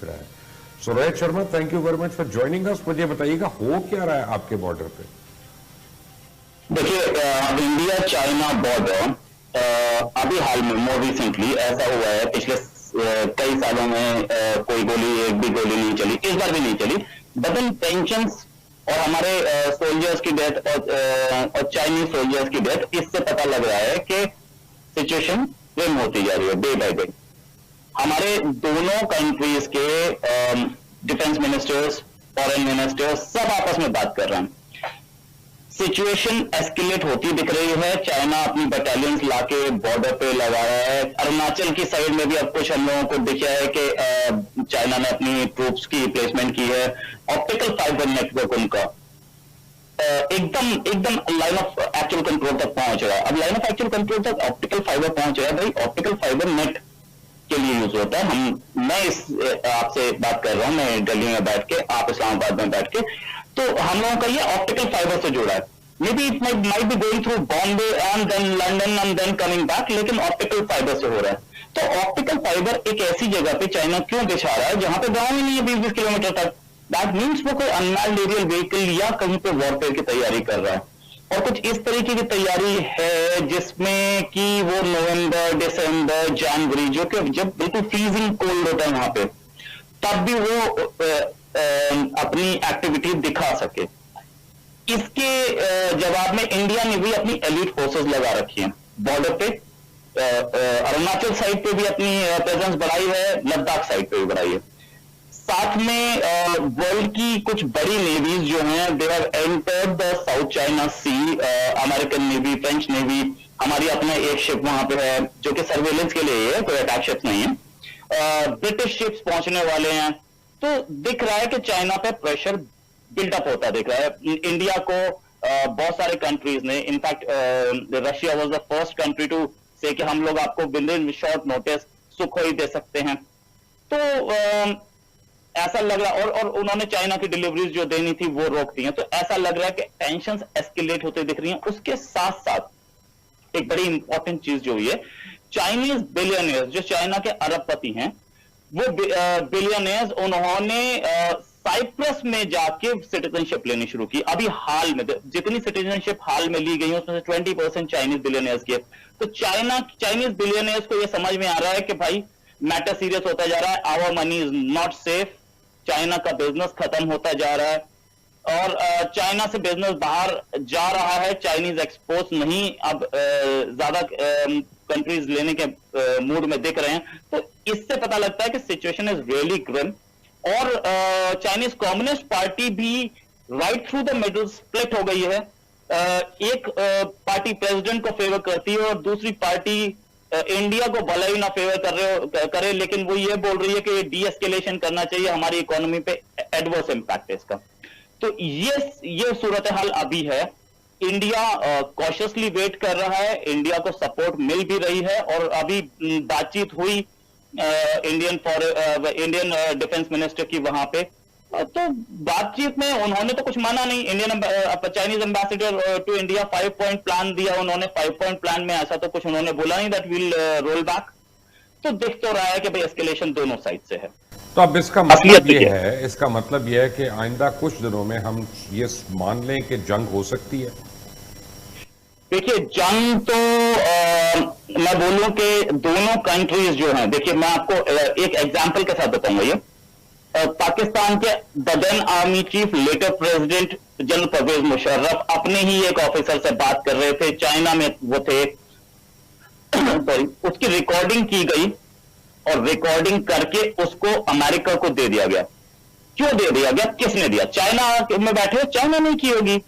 रहा है। So Rohit Sharma, thank you very much for joining us. मुझे बताइएगा हो क्या रहा है आपके बॉर्डर पे? देखिए, इंडिया चाइना बॉर्डर अभी हाल में मोर रिसेंटली ऐसा हुआ है, पिछले कई सालों में कोई गोली, एक भी गोली नहीं चली, इस बार भी नहीं चली। बट इन टेंशंस और हमारे सोल्जर्स की डेथ और चाइनीज सोल्जर्स की डेथ, इससे पता लग रहा है कि सिचुएशन ट्रिम होती जा रही है डे बाय डे। हमारे दोनों कंट्रीज के डिफेंस मिनिस्टर्स, फॉरेन मिनिस्टर्स सब आपस में बात कर रहे हैं। सिचुएशन एस्केलेट होती दिख रही है। चाइना अपनी बटालियंस लाके बॉर्डर पे लगा रहा है। अरुणाचल की साइड में भी अब कुछ हम लोगों को दिखा है कि चाइना ने अपनी ट्रूप्स की प्लेसमेंट की है। ऑप्टिकल फाइबर नेटवर्क उनका एकदम लाइन ऑफ एक्चुअल कंट्रोल तक पहुंच रहा है। अब लाइन ऑफ एक्चुअल कंट्रोल तक ऑप्टिकल फाइबर पहुंच रहा है। भाई, ऑप्टिकल फाइबर नेट के लिए यूज होता है। मैं आपसे बात कर रहा हूं, मैं दिल्ली में बैठ के, आप इस्लामाबाद में बैठ के, तो हम लोगों का ये ऑप्टिकल फाइबर से जुड़ा है। Maybe it might be going through Bombay and then London and then coming back, लेकिन ऑप्टिकल फाइबर से हो रहा है। तो ऑप्टिकल फाइबर एक ऐसी जगह पे चाइना क्यों बिछा रहा है जहां पे गांव ही नहीं है 20-20 किलोमीटर तक? दैट मीन्स वो कोई अनमैन्ड एरियल व्हीकल या कहीं पे वॉरफेयर की तैयारी कर रहा है। और कुछ इस तरीके की तैयारी है जिसमें कि वो नवंबर, दिसंबर, जनवरी, जो कि जब बिल्कुल फ्रीजिंग कोल्ड होता है वहां पे, तब भी वो अपनी एक्टिविटी दिखा सके। इसके जवाब में इंडिया ने भी अपनी एलीट फोर्सेस लगा रखी हैं बॉर्डर पे। अरुणाचल साइड पे भी अपनी प्रेजेंस बढ़ाई है, लद्दाख साइड पे भी बढ़ाई है। साथ में वर्ल्ड की कुछ बड़ी नेवीज जो हैं, they have entered the South China Sea. American navy, French navy, हमारी अपना एक शिप वहां पे है जो कि सर्वेलेंस के लिए है, कोई अटैक शिप नहीं है। ब्रिटिश शिप्स पहुंचने वाले हैं। तो दिख रहा है कि चाइना पे प्रेशर बिल्डअप होता दिख रहा है। इंडिया को बहुत सारे कंट्रीज ने, in fact Russia was the first country to say कि हम लोग आपको within short notice Sukhoi दे सकते हैं। तो ऐसा लग रहा, और उन्होंने चाइना की डिलीवरीज जो देनी थी वो रोक दी हैं। तो ऐसा लग रहा है कि टेंशंस एस्केलेट होते दिख रही हैं। उसके साथ साथ एक बड़ी इंपॉर्टेंट चीज जो हुई है, चाइनीज बिलियनियर्स जो चाइना के अरबपति हैं, वो बिलियनियर्स उन्होंने साइप्रस में जाके सिटीजनशिप लेनी शुरू की। अभी हाल में जितनी सिटीजनशिप हाल में ली गई है उसमें से 20% चाइनीज बिलियनियर्स की है। तो चाइनीज बिलियनियर्स को यह समझ में आ रहा है कि भाई मैटर सीरियस होता जा रहा है, our money is not safe, China का बिजनेस खत्म होता जा रहा है और चाइना से बिजनेस बाहर जा रहा है। चाइनीज एक्सपोर्ट्स नहीं अब ज्यादा कंट्रीज लेने के मूड में दिख रहे हैं। तो इससे पता लगता है कि सिचुएशन इज रियली ग्रिम। और चाइनीज कम्युनिस्ट पार्टी भी right through the middle split हो गई है। एक पार्टी प्रेसिडेंट को फेवर करती है और दूसरी पार्टी इंडिया को भला ही ना फेवर करे, लेकिन वो ये बोल रही है कि डी एस्केलेशन करना चाहिए, हमारी इकोनॉमी पे एडवर्स इंपैक्ट है इसका। तो ये सूरत हाल अभी है। इंडिया कॉशियसली वेट कर रहा है, इंडिया को सपोर्ट मिल भी रही है और अभी बातचीत हुई इंडियन डिफेंस मिनिस्टर की वहां पे। तो बातचीत में उन्होंने तो कुछ माना नहीं। Chinese ambassador to India 5 point plan दिया उन्होंने। 5 पॉइंट प्लान में ऐसा तो कुछ उन्होंने बोला नहीं दैट विल रोल बैक। तो दिख तो रहा है कि भाई एस्केलेशन दोनों साइड से है। तो अब इसका मतलब ये है कि आइंदा कुछ दिनों में हम ये मान लें कि जंग हो सकती है। देखिए, जंग तो मैं बोलूं कि दोनों कंट्रीज जो हैं, देखिए मैं आपको एक एग्जांपल के साथ बताऊंगा। ये पाकिस्तान के बदन army chief later president general Pervez Musharraf अपने ही एक ऑफिसर से बात कर रहे थे, चाइना में वो थे सॉरी, उसकी रिकॉर्डिंग की गई और रिकॉर्डिंग करके उसको अमेरिका को दे दिया गया। क्यों दे दिया गया, किसने दिया? चाइना में बैठे, चाइना नहीं की होगी,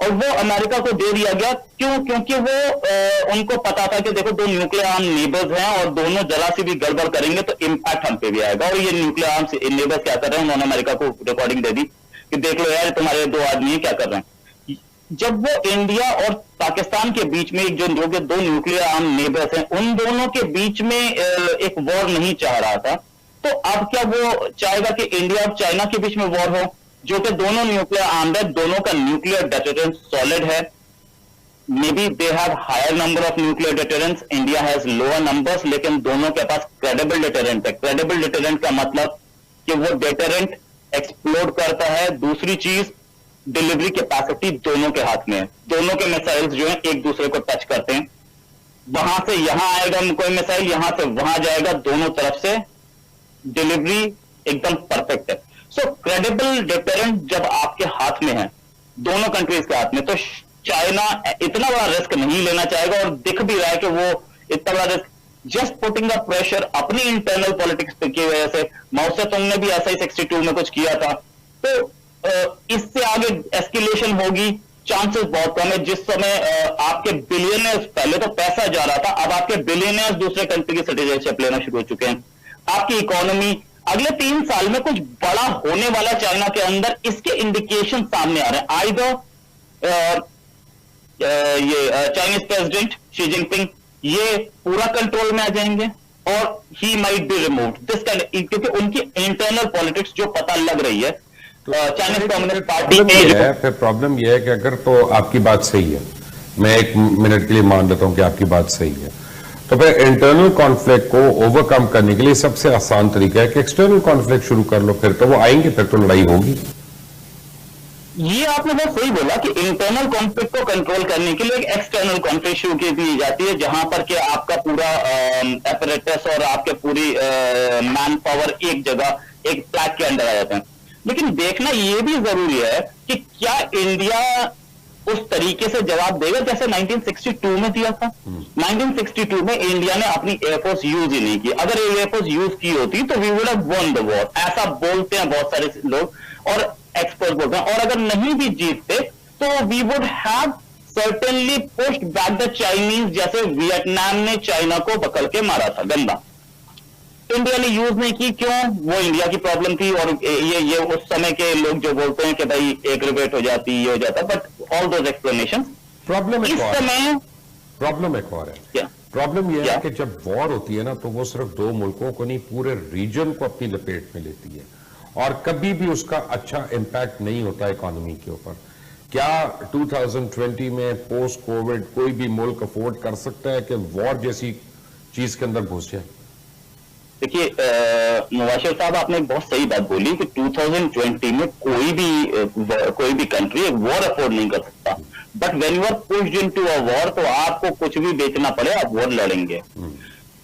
और वो अमेरिका को दे दिया गया। क्यों? क्योंकि वो उनको पता था कि देखो दो न्यूक्लियर आर्म नेबर्स हैं और दोनों जरा सी भी गड़बड़ करेंगे तो इंपैक्ट हम पे भी आएगा। और ये न्यूक्लियर आर्म नेबर्स क्या कर रहे हैं, उन्होंने अमेरिका को रिकॉर्डिंग दे दी कि देख लो यार तुम्हारे दो आदमी क्या कर रहे हैं। जब वो इंडिया और पाकिस्तान के बीच में जो दो न्यूक्लियर आर्म नेबर्स हैं, उन दोनों के बीच में एक वॉर नहीं चाह रहा था, तो अब क्या वो चाहेगा कि इंडिया और चाइना के बीच में वॉर हो, जो कि दोनों न्यूक्लियर आर्म्ड है, दोनों का न्यूक्लियर डेटरेंस सॉलिड है। Maybe they have higher number of nuclear deterrence, India has lower numbers, लेकिन दोनों के पास क्रेडिबल डेटरेंट है। क्रेडिबल डेटरेंट का मतलब कि वो डेटरेंट एक्सप्लोड करता है, दूसरी चीज डिलीवरी कैपेसिटी दोनों के हाथ में है, दोनों के मिसाइल्स जो है एक दूसरे को टच करते हैं, वहां से यहां आएगा कोई मिसाइल, यहां से वहां जाएगा, दोनों तरफ से डिलीवरी एकदम परफेक्ट है। सो क्रेडिबल डिटरेंट जब आपके हाथ में है, दोनों कंट्रीज के हाथ में, तो चाइना इतना बड़ा रिस्क नहीं लेना चाहेगा, और दिख भी रहा है कि वो इतना बड़ा risk just putting the pressure अपनी इंटरनल पॉलिटिक्स की वजह से। माओ से तुंग ने भी ऐसा ही 62 में कुछ किया था, तो इससे आगे एस्केलेशन होगी, चांसेस बहुत कम है। जिस समय आपके बिलियनर्स, पहले तो पैसा जा रहा था, अब आपके बिलियनर्स दूसरे कंट्री की सिटीजनशिप लेना शुरू हो चुके हैं। आपकी इकोनॉमी अगले 3 साल में कुछ बड़ा होने वाला चाइना के अंदर, इसके इंडिकेशन सामने आ रहे हैं। आइदर ये चाइनीज प्रेसिडेंट शी जिनपिंग ये पूरा कंट्रोल में आ जाएंगे, और he might be removed this kind, क्योंकि उनकी इंटरनल पॉलिटिक्स जो पता लग रही है चाइनीज कम्युनिस्ट पार्टी है। फिर प्रॉब्लम यह है कि अगर तो आपकी बात सही है, मैं 1 मिनट के लिए मान लेता हूं कि आपकी बात सही है, तो फिर इंटरनल कॉन्फ्लिक्ट को ओवरकम करने के लिए सबसे आसान तरीका है कि एक्सटर्नल कॉन्फ्लिक्ट शुरू कर लो, फिर तो वो आएंगे, फिर तो लड़ाई होगी। ये आपने बहुत सही बोला कि इंटरनल कॉन्फ्लिक्ट को कंट्रोल करने के लिए एक एक्सटर्नल कॉन्फ्लिक्ट शुरू की दी जाती है, जहां पर कि आपका पूरा एपरेटस और आपके पूरी मैन पावर एक जगह एक फ्लैग के अंडर आ जाते हैं। लेकिन देखना यह भी जरूरी है कि क्या इंडिया उस तरीके से जवाब देगा जैसे 1962 में दिया था। 1962 में इंडिया ने अपनी एयरफोर्स यूज ही नहीं की। अगर एयरफोर्स यूज की होती तो we would have won the war, ऐसा बोलते हैं बहुत सारे लोग और एक्सपर्ट बोलते हैं। और अगर नहीं भी जीतते तो we would have certainly pushed back the Chinese, जैसे वियतनाम ने चाइना को पकड़ के मारा था गंदा। इंडिया ने यूज नहीं की, क्यों? वो इंडिया की प्रॉब्लम थी, और ये उस समय के लोग जो बोलते हैं कि भाई एग्रीवेट हो जाती, ये हो जाता, but all those explanation problem इस समय प्रॉब्लम एक और है। प्रॉब्लम यह है कि जब वॉर होती है ना, तो वो सिर्फ 2 मुल्कों को नहीं, पूरे रीजन को अपनी लपेट में लेती है, और कभी भी उसका अच्छा इंपैक्ट नहीं होता इकोनॉमी के ऊपर। क्या 2020 में पोस्ट कोविड कोई भी मुल्क अफोर्ड कर सकता है कि वॉर जैसी चीज के अंदर घुस जाए? देखिए मुबाशिर साहब, आपने एक बहुत सही बात बोली कि 2020 में कोई भी कंट्री एक वॉर अफोर्ड नहीं कर सकता, but when you are pushed into a war तो आपको कुछ भी बेचना पड़े, आप वॉर लड़ेंगे।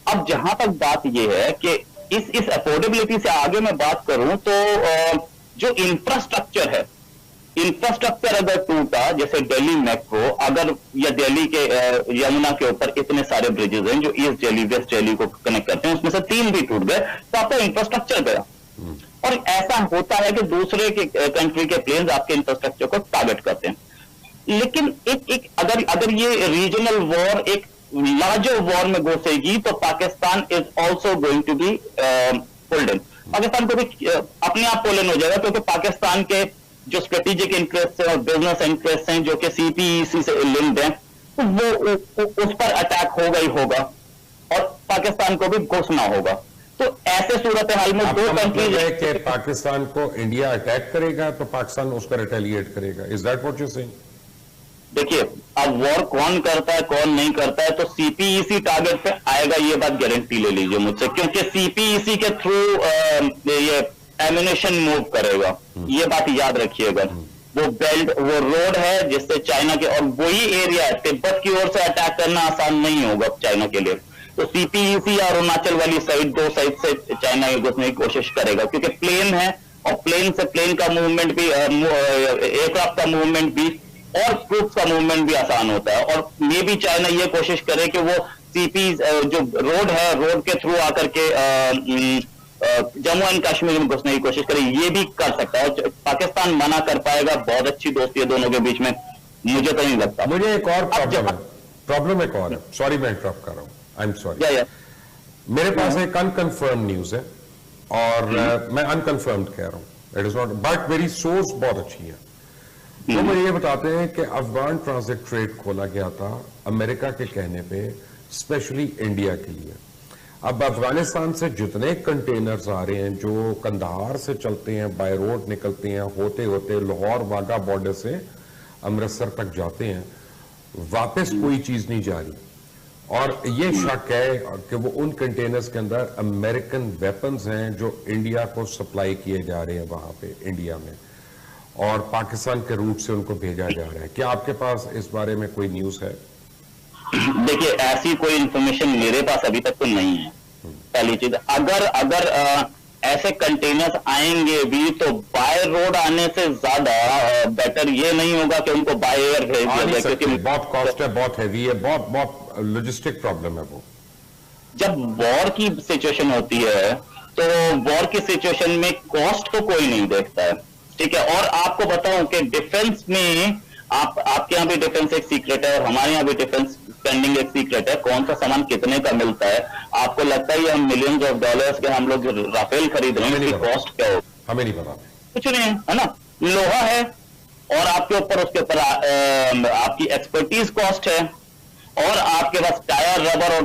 अब जहां तक बात यह है कि इस अफोर्डेबिलिटी से आगे मैं बात करूं तो जो इंफ्रास्ट्रक्चर है, इंफ्रास्ट्रक्चर अगर टूटा, जैसे दिल्ली मेट्रो, अगर या दिल्ली के यमुना के ऊपर इतने सारे ब्रिजेस हैं जो ईस्ट दिल्ली वेस्ट दिल्ली को कनेक्ट करते हैं, उसमें से 3 भी टूट गए तो आपका इंफ्रास्ट्रक्चर गया। और ऐसा होता है कि दूसरे के कंट्री के प्लेन्स आपके इंफ्रास्ट्रक्चर को टारगेट करते हैं। लेकिन एक अगर ये रीजनल वॉर एक लार्जर वॉर में घुसेगी तो Pakistan is also going to be pulled in. Pakistan को भी अपने आप पुल इन हो जाएगा, क्योंकि पाकिस्तान के जो स्ट्रेटेजिक इंटरेस्ट है और बिजनेस इंटरेस्ट हैं जो कि सीपीईसी से लिंक्ड हैं, तो वो उस पर अटैक होगा ही होगा, और पाकिस्तान को भी घुसना होगा। तो ऐसे सूरत हाल में 2 कंट्रीज है कि पाकिस्तान को इंडिया अटैक करेगा तो पाकिस्तान उस पर रिटेलिएट करेगा। Is that what you saying? देखिए, अब वॉर कौन करता है कौन नहीं करता है, तो सीपीईसी टारगेट पे आएगा, ये बात गारंटी ले लीजिए मुझसे, क्योंकि सीपीईसी के थ्रू ये एम्यूनेशन मूव करेगा, ये बात याद रखिएगा। वो बेल्ट, वो रोड है जिससे चाइना के, और वही एरिया है, तिब्बत की ओर से अटैक करना आसान नहीं होगा चाइना के लिए। तो सीपीईसी और अरुणाचल वाली साइड, 2 साइड से चाइना घुसने की कोशिश करेगा, क्योंकि प्लेन है, और प्लेन से प्लेन का मूवमेंट भी, एयरक्राफ्ट का मूवमेंट भी, और ट्रूप्स का मूवमेंट भी आसान होता है। और मे भी चाइना ये कोशिश करे कि वो सीपी जो रोड है, रोड के थ्रू आकर के जम्मू एंड कश्मीर में घुसने की कोशिश करे, ये भी कर सकता है। पाकिस्तान मना कर पाएगा? बहुत अच्छी दोस्ती है दोनों के बीच में, मुझे तो नहीं लगता। मुझे एक और प्रॉब्लम एक और है, सॉरी मैं इंटरप्ट कर रहा हूं, आई एम सॉरी। मेरे पास एक अनकंफर्म न्यूज है, और मैं अनकंफर्म्ड कह रहा हूं, इट इज नॉट, बट मेरी सोर्स बहुत अच्छी है। तो मुझे ये बताते हैं कि अफगान ट्रांजिट ट्रेड खोला गया था अमेरिका के कहने पे, स्पेशली इंडिया के लिए। अब अफगानिस्तान से जितने कंटेनर्स आ रहे हैं जो कंधार से चलते हैं, बाय रोड निकलते हैं, होते होते लाहौर वाघा बॉर्डर से अमृतसर तक जाते हैं, वापस कोई चीज नहीं जा रही। और ये शक है कि वो उन कंटेनर्स के अंदर अमेरिकन वेपन्स हैं जो इंडिया को सप्लाई किए जा रहे हैं वहां पे इंडिया में, और पाकिस्तान के रूट से उनको भेजा जा रहा है। क्या आपके पास इस बारे में कोई न्यूज है? देखिए, ऐसी कोई इंफॉर्मेशन मेरे पास अभी तक तो नहीं है। पहली चीज, अगर ऐसे कंटेनर्स आएंगे भी तो बाय रोड आने से ज्यादा बेटर ये नहीं होगा कि उनको बाय एयर भेज दिया जाए, क्योंकि बहुत कॉस्ट है, बहुत हैवी है, बहुत लॉजिस्टिक प्रॉब्लम है वो। जब वॉर की सिचुएशन होती है तो वॉर की सिचुएशन में कॉस्ट को कोई नहीं देखता है, ठीक है। और आपको बताऊं कि डिफेंस में आपके यहाँ भी डिफेंस एक सीक्रेट है और हमारे यहाँ भी डिफेंस स्पेंडिंग एक सीक्रेट है। कौन सा सामान कितने का मिलता है, आपको लगता है ये हम मिलियंस ऑफ डॉलर्स के हम लोग राफेल खरीद रहे हैं, इसकी कॉस्ट क्या हो? हमें नहीं पता, कुछ नहीं है ना। लोहा है और आपके ऊपर उसके ऊपर आपकी एक्सपर्टीज कॉस्ट है, और आपके पास टायर, रबर और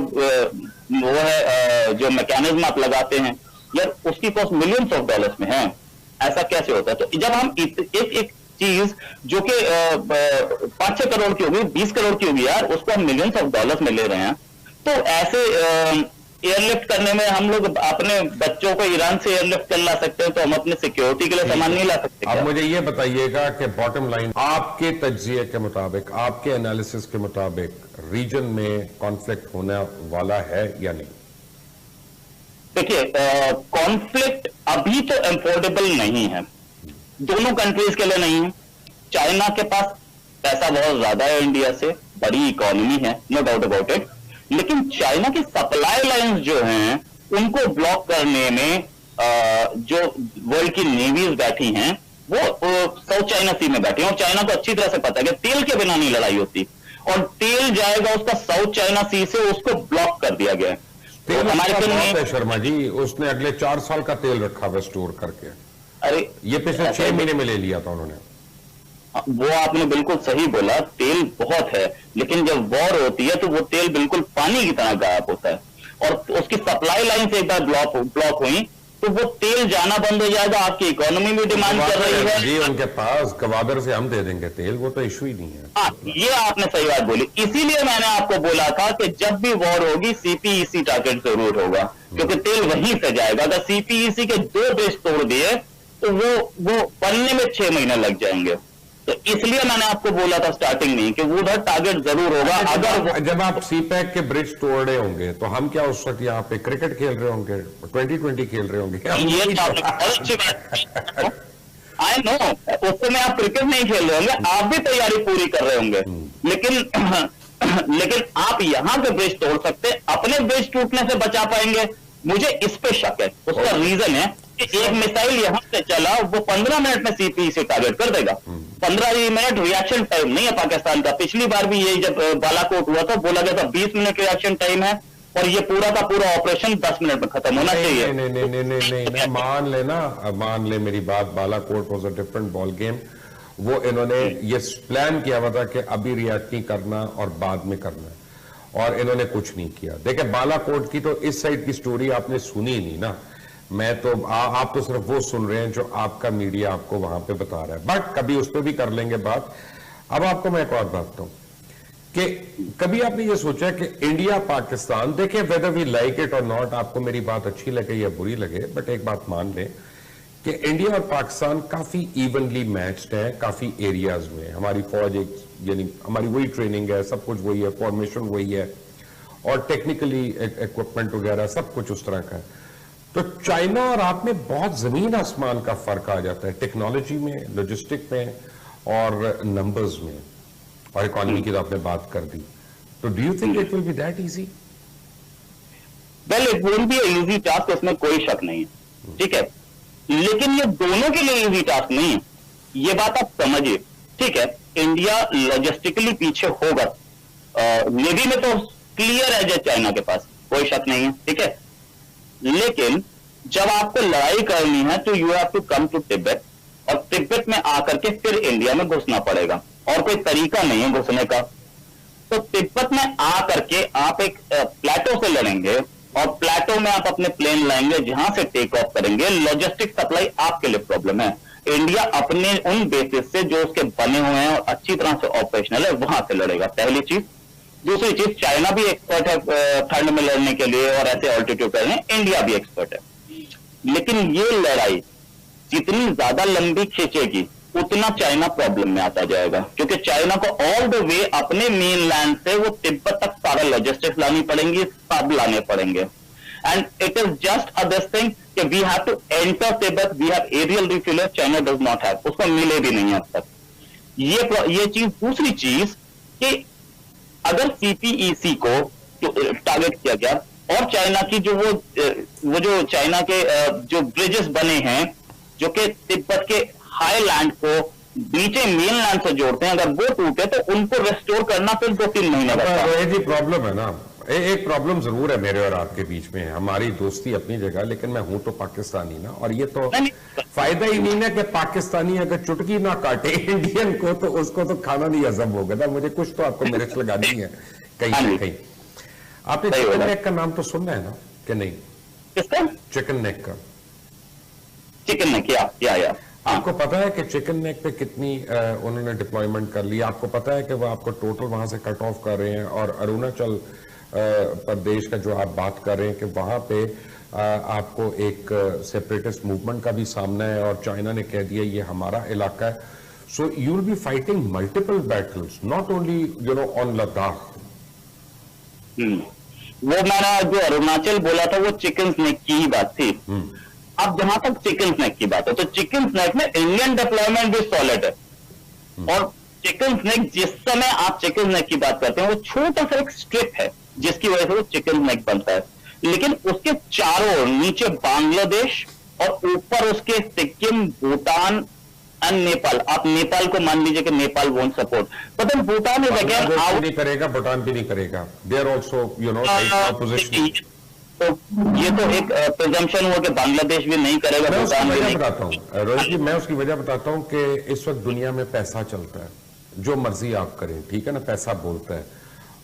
वो है जो मैकेनिज्म आप लगाते हैं, यार उसकी कॉस्ट मिलियंस ऑफ डॉलर्स में है। ऐसा कैसे होता है? तो जब हम एक चीज जो कि 5-6 करोड़ की होगी, 20 करोड़ की होगी यार, उसको हम मिलियंस ऑफ डॉलर्स में ले रहे हैं, तो ऐसे एयरलिफ्ट करने में हम लोग अपने बच्चों को ईरान से एयरलिफ्ट कर ला सकते हैं, तो हम अपने सिक्योरिटी के लिए सामान नहीं ला सकते? अब मुझे ये बताइएगा कि बॉटम लाइन आपके तज्जिए के मुताबिक, आपके एनालिसिस के मुताबिक रीजन में कॉन्फ्लिक्ट होने वाला है या नहीं? देखिए, कॉन्फ्लिक्ट अभी तो अफोर्डेबल नहीं है, दोनों कंट्रीज के लिए नहीं है। चाइना के पास पैसा बहुत ज्यादा है इंडिया से, बड़ी इकोनॉमी है, नो डाउट अबाउट इट, लेकिन चाइना की सप्लाई लाइंस जो हैं उनको ब्लॉक करने में जो वर्ल्ड की नेवीज बैठी हैं वो साउथ चाइना सी में बैठी हैं, और चाइना को अच्छी तरह से पता है कि तेल के बिना नहीं लड़ाई होती, और तेल जाएगा उसका साउथ चाइना सी से, उसको ब्लॉक कर दिया गया है। तेल अमेरिकन शर्मा जी, उसने अगले 4 साल का तेल रखा हुआ स्टोर करके। अरे ये पिछले 6 महीने में ले लिया था उन्होंने। वो आपने बिल्कुल सही बोला, तेल बहुत है, लेकिन जब वॉर होती है तो वो तेल बिल्कुल पानी की तरह गायब होता है, और उसकी सप्लाई लाइन से एक बार ब्लॉक हुई तो वो तेल जाना बंद हो जाएगा। आपकी इकोनॉमी भी डिमांड कर रही है जी, उनके पास गवादर से हम दे देंगे तेल, वो तो इशू ही नहीं है। हाँ, ये आपने सही बात बोली। इसीलिए मैंने आपको बोला था कि जब भी वॉर होगी सीपीईसी टारगेट जरूर होगा, क्योंकि तेल वहीं से जाएगा। अगर सीपीईसी के 2 बेस तोड़ दिए तो वो बनने में 6 महीने लग जाएंगे। तो इसलिए मैंने आपको बोला था स्टार्टिंग में कि वो उधर टारगेट जरूर होगा। अगर जब आप सीपैक के ब्रिज तोड़ रहे होंगे तो हम क्या उस वक्त यहाँ पे क्रिकेट खेल रहे होंगे, 2020 खेल रहे होंगे? आई नो, उस समय आप क्रिकेट नहीं खेल रहे होंगे, आप भी तैयारी पूरी कर रहे होंगे, लेकिन आप यहाँ पे ब्रिज तोड़ सकते, अपने ब्रिज टूटने से बचा पाएंगे? मुझे इस पे शक है। उसका रीजन है कि एक मिसाइल यहां से चला, वो 15 मिनट में सीपीईसी टारगेट कर देगा। 15 मिनट रिएक्शन टाइम नहीं है पाकिस्तान का। पिछली बार भी ये जब बालाकोट हुआ था, बोला गया था 20 मिनट रिएक्शन टाइम है, और ये पूरा का पूरा ऑपरेशन 10 मिनट में खत्म होना चाहिए। नहीं, मान ले मेरी बात, Balakot was a different ball game. वो इन्होंने ये प्लान किया हुआ था कि अभी रिएक्ट नहीं करना और बाद में करना, और इन्होंने कुछ नहीं किया। देखिए, बालाकोट की तो इस साइड की स्टोरी आपने सुनी नहीं ना। मैं तो आप तो सिर्फ वो सुन रहे हैं जो आपका मीडिया आपको वहां पे बता रहा है, बट कभी उस पर भी कर लेंगे बात। अब आपको मैं एक और बात बताऊं कि कभी आपने ये सोचा कि इंडिया पाकिस्तान, देखिए वेदर वी लाइक इट और नॉट, आपको मेरी बात अच्छी लगे या बुरी लगे, बट एक बात मान लें कि इंडिया और पाकिस्तान काफी इवनली मैच्ड है काफी एरियाज में। हमारी फौज एक, यानी हमारी वही ट्रेनिंग है, सब कुछ वही है, फॉर्मेशन वही है, और टेक्निकली इक्विपमेंट वगैरह सब कुछ उस तरह का है। तो चाइना और आप में बहुत जमीन आसमान का फर्क आ जाता है, टेक्नोलॉजी में, लॉजिस्टिक में, और नंबर्स में, और इकोनॉमी की तो आपने बात कर दी। तो do you think it will be that easy? Well, it will be easy task, उसमें कोई शक नहीं है, ठीक है, लेकिन ये दोनों के लिए इजी टास्क नहीं है, ये बात आप समझिए, ठीक है। इंडिया लॉजिस्टिकली पीछे होगा, नेवी में तो क्लियर है जो चाइना के पास, कोई शक नहीं है, ठीक है, लेकिन जब आपको लड़ाई करनी है तो you have to come to Tibet, और तिब्बत में आकर के फिर इंडिया में घुसना पड़ेगा, और कोई तरीका नहीं है घुसने का। तो तिब्बत में आकर के आप एक प्लेटो से लड़ेंगे, और प्लेटो में आप अपने प्लेन लाएंगे, जहां से टेक ऑफ करेंगे। लॉजिस्टिक सप्लाई आपके लिए प्रॉब्लम है। इंडिया अपने उन बेसिस से जो उसके बने हुए हैं और अच्छी तरह से ऑपरेशनल है, वहां से लड़ेगा, पहली चीज। दूसरी चीज, चाइना भी एक्सपर्ट है ठंड में लड़ने के लिए और ऐसे ऑल्टीट्यूड पे लड़ने, इंडिया भी एक्सपर्ट है। लेकिन ये लड़ाई जितनी ज्यादा लंबी खींचेगी उतना चाइना प्रॉब्लम में आता जाएगा, क्योंकि चाइना को ऑल द वे अपने मेन लैंड से वो तिब्बत तक सारा लॉजिस्टिक्स लानी पड़ेंगी, सब लाने पड़ेंगे। And it is just a this thing कि we have to enter Tibet, we have aerial refueller, China does not have, उसको मिले भी नहीं अब तक ये चीज। दूसरी चीज कि अगर सीपीईसी को टारगेट किया गया और चाइना की वो जो चाइना के जो ब्रिजेस बने हैं जो कि तिब्बत के हाई लैंड को नीचे मेन लैंड से जोड़ते हैं, अगर वो टूटे तो उनको रेस्टोर करना फिर 2-3 महीने लगता है। रोहित जी प्रॉब्लम है ना, एक प्रॉब्लम जरूर है मेरे और आपके बीच में, हमारी दोस्ती अपनी जगह, लेकिन मैं हूं तो पाकिस्तानी ना, और ये तो फायदा ही नहीं है कि पाकिस्तानी अगर चुटकी ना काटे इंडियन को तो उसको तो खाना नहीं हजम होगा ना, मुझे कुछ तो आपको मिर्च लगानी है कहीं ना कहीं। आपने चिकन नेक का नाम तो सुना है ना कि नहीं? किसका? चिकन नेक का। चिकन नेक या आपको पता है कि चिकन नेक पे कितनी उन्होंने डिप्लॉयमेंट कर ली? आपको पता है कि वो आपको टोटल वहां से कट ऑफ कर रहे हैं, और अरुणाचल प्रदेश का जो आप बात कर रहे हैं कि वहां पे आपको एक सेपरेटिस्ट मूवमेंट का भी सामना है, और चाइना ने कह दिया ये हमारा इलाका है। So you will be fighting multiple battles, not only on Ladakh. वो मैंने जो अरुणाचल बोला था वो चिकन स्नैक की ही बात थी। अब जहां तक चिकन स्नैक की बात है तो चिकन स्नैक में इंडियन डेप्लॉयमेंट भी सॉलिड है, और चिकन स्नैक जिस समय आप चिकन स्नैक की बात करते हैं वो छोटा सा एक स्ट्रिप है जिसकी वजह से वो चिकन स्नैक बनता है, लेकिन उसके चारों ओर नीचे बांग्लादेश और ऊपर उसके सिक्किम, भूटान एंड नेपाल। आप नेपाल को मान लीजिए कि Nepal won't support, but Bhutan is again out, नहीं करेगा, भूटान भी नहीं करेगा, दे आर आल्सो ऑपोजिशन। तो ये तो एक प्रिजम्पशन हुआ कि बांग्लादेश भी नहीं करेगा, मैं उसकी भूटान भी वजह नहीं। बताता हूँ रोहित जी, मैं उसकी वजह बताता हूँ कि इस वक्त दुनिया में पैसा चलता है, जो मर्जी आप करें, ठीक है ना, पैसा बोलता है,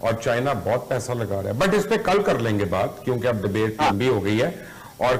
और चाइना बहुत पैसा लगा रहा है। बट इस पे कल कर लेंगे बात, क्योंकि अब डिबेट लंबी हो गई है। और